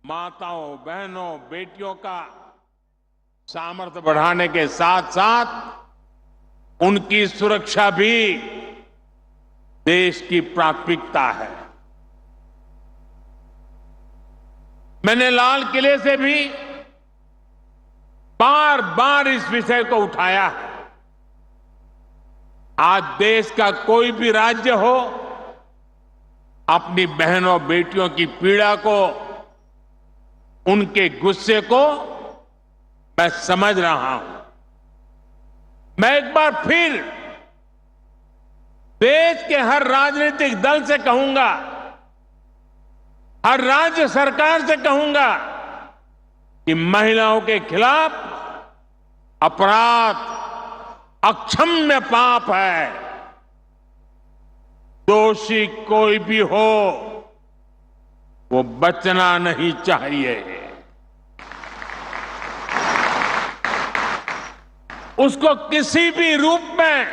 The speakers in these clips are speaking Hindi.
माताओं, बहनों, बेटियों का सामर्थ्य बढ़ाने के साथ साथ उनकी सुरक्षा भी देश की प्राथमिकता है। मैंने लाल किले से भी बार बार इस विषय को उठाया है। आज देश का कोई भी राज्य हो, अपनी बहनों बेटियों की पीड़ा को, उनके गुस्से को मैं समझ रहा हूं। मैं एक बार फिर देश के हर राजनीतिक दल से कहूंगा, हर राज्य सरकार से कहूंगा कि महिलाओं के खिलाफ अपराध अक्षम्य पाप है। दोषी कोई भी हो, वो बचना नहीं चाहिए। उसको किसी भी रूप में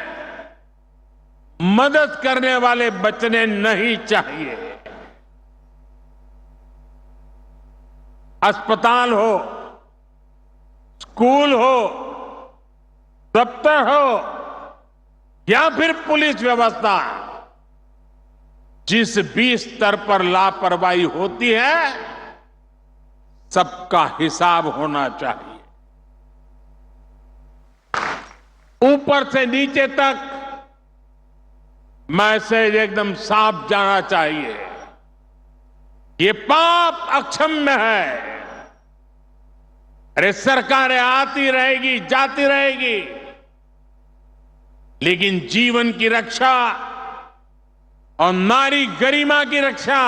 मदद करने वाले बचने नहीं चाहिए। अस्पताल हो, स्कूल हो, दफ्तर हो या फिर पुलिस व्यवस्था, जिस भी स्तर पर लापरवाही होती है, सबका हिसाब होना चाहिए। ऊपर से नीचे तक मैसेज एकदम साफ जाना चाहिए। ये पाप अक्षम्य है। अरे सरकारें आती रहेगी, जाती रहेगी, लेकिन जीवन की रक्षा और नारी गरिमा की रक्षा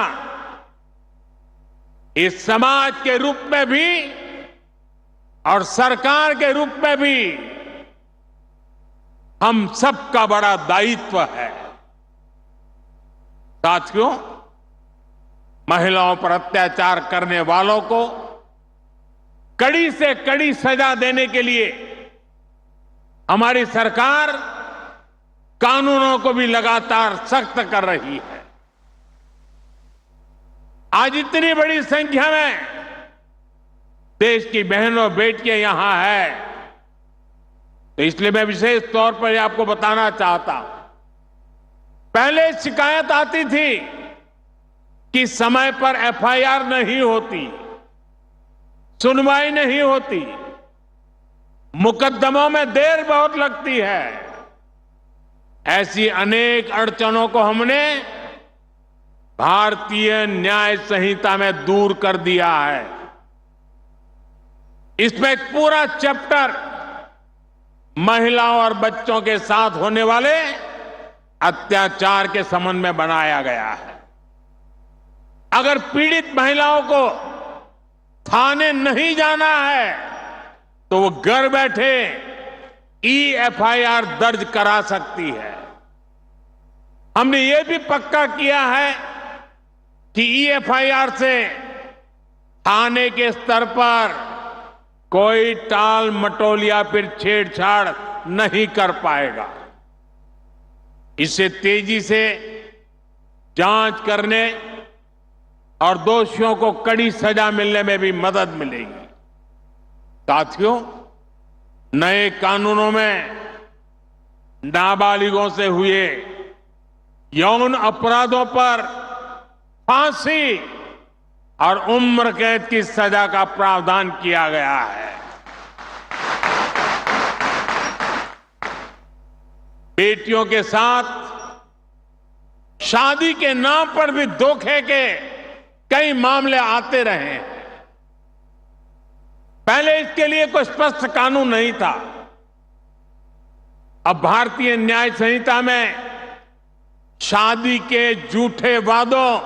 इस समाज के रूप में भी और सरकार के रूप में भी हम सबका बड़ा दायित्व है। साथियों, महिलाओं पर अत्याचार करने वालों को कड़ी से कड़ी सजा देने के लिए हमारी सरकार कानूनों को भी लगातार सख्त कर रही है। आज इतनी बड़ी संख्या में देश की बहनों बेटियां यहां है, तो इसलिए मैं विशेष तौर पर आपको बताना चाहता हूं। पहले शिकायत आती थी कि समय पर एफआईआर नहीं होती, सुनवाई नहीं होती, मुकदमों में देर बहुत लगती है। ऐसी अनेक अड़चनों को हमने भारतीय न्याय संहिता में दूर कर दिया है। इसमें एक पूरा चैप्टर महिलाओं और बच्चों के साथ होने वाले अत्याचार के संबंध में बनाया गया है। अगर पीड़ित महिलाओं को थाने नहीं जाना है तो वो घर बैठे एफआईआर दर्ज करा सकती है। हमने ये भी पक्का किया है कि एफआईआर से थाने के स्तर पर कोई टाल मटोल या फिर छेड़छाड़ नहीं कर पाएगा। इससे तेजी से जांच करने और दोषियों को कड़ी सजा मिलने में भी मदद मिलेगी। साथियों, नए कानूनों में नाबालिगों से हुए यौन अपराधों पर फांसी और उम्र कैद की सजा का प्रावधान किया गया है। बेटियों के साथ शादी के नाम पर भी धोखे के कई मामले आते रहे हैं। पहले इसके लिए कोई स्पष्ट कानून नहीं था। अब भारतीय न्याय संहिता में शादी के झूठे वादों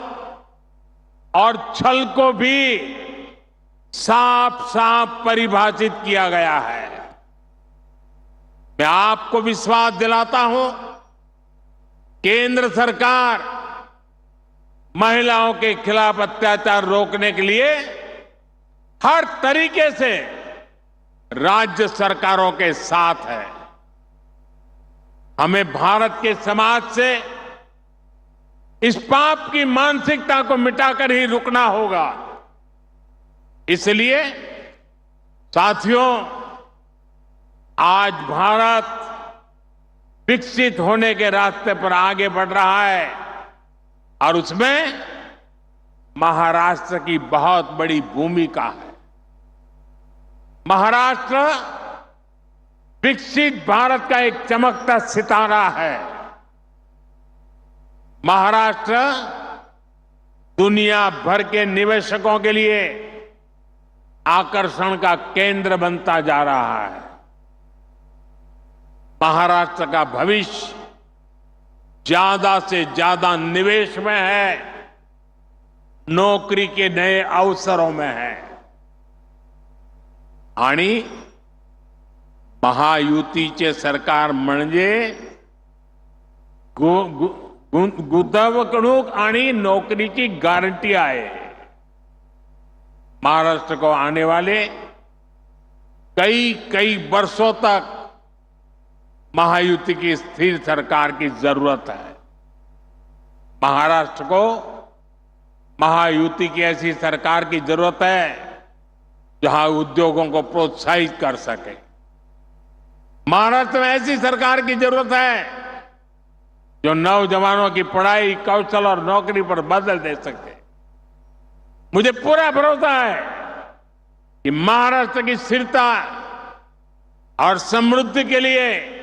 और छल को भी साफ साफ परिभाषित किया गया है। मैं आपको विश्वास दिलाता हूं, केंद्र सरकार महिलाओं के खिलाफ अत्याचार रोकने के लिए हर तरीके से राज्य सरकारों के साथ है। हमें भारत के समाज से इस पाप की मानसिकता को मिटाकर ही रुकना होगा। इसलिए साथियों, आज भारत विकसित होने के रास्ते पर आगे बढ़ रहा है और उसमें महाराष्ट्र की बहुत बड़ी भूमिका है। महाराष्ट्र विकसित भारत का एक चमकता सितारा है। महाराष्ट्र दुनिया भर के निवेशकों के लिए आकर्षण का केंद्र बनता जा रहा है। महाराष्ट्र का भविष्य ज्यादा से ज्यादा निवेश में है, नौकरी के नए अवसरों में है। आणि महायुतीचे सरकार म्हणजे गुंतवणूक आणि नौकरीची गारंटी आहे। महाराष्ट्र को आने वाले कई वर्षों तक महायुति की स्थिर सरकार की जरूरत है। महाराष्ट्र को महायुति की ऐसी सरकार की जरूरत है जहां उद्योगों को प्रोत्साहित कर सके। महाराष्ट्र में ऐसी सरकार की जरूरत है जो नौजवानों की पढ़ाई, कौशल और नौकरी पर बदल दे सके। मुझे पूरा भरोसा है कि महाराष्ट्र की स्थिरता और समृद्धि के लिए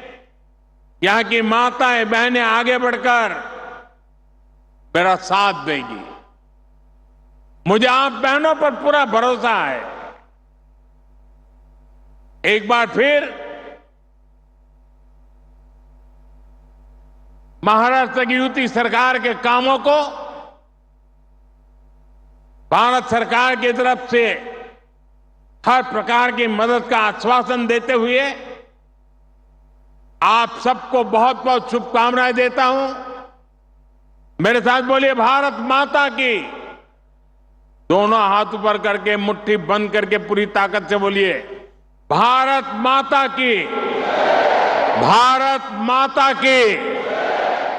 यहां की माताएं बहनें आगे बढ़कर मेरा साथ देंगी। मुझे आप बहनों पर पूरा भरोसा है। एक बार फिर महाराष्ट्र की युति सरकार के कामों को भारत सरकार की तरफ से हर प्रकार की मदद का आश्वासन देते हुए आप सबको बहुत बहुत शुभकामनाएं देता हूं। मेरे साथ बोलिए, भारत माता की। दोनों हाथ ऊपर करके मुट्ठी बंद करके पूरी ताकत से बोलिए, भारत माता की, भारत माता की,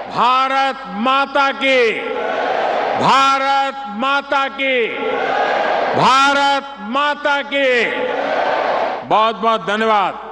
भारत माता की, भारत माता की, भारत माता की। बहुत बहुत धन्यवाद।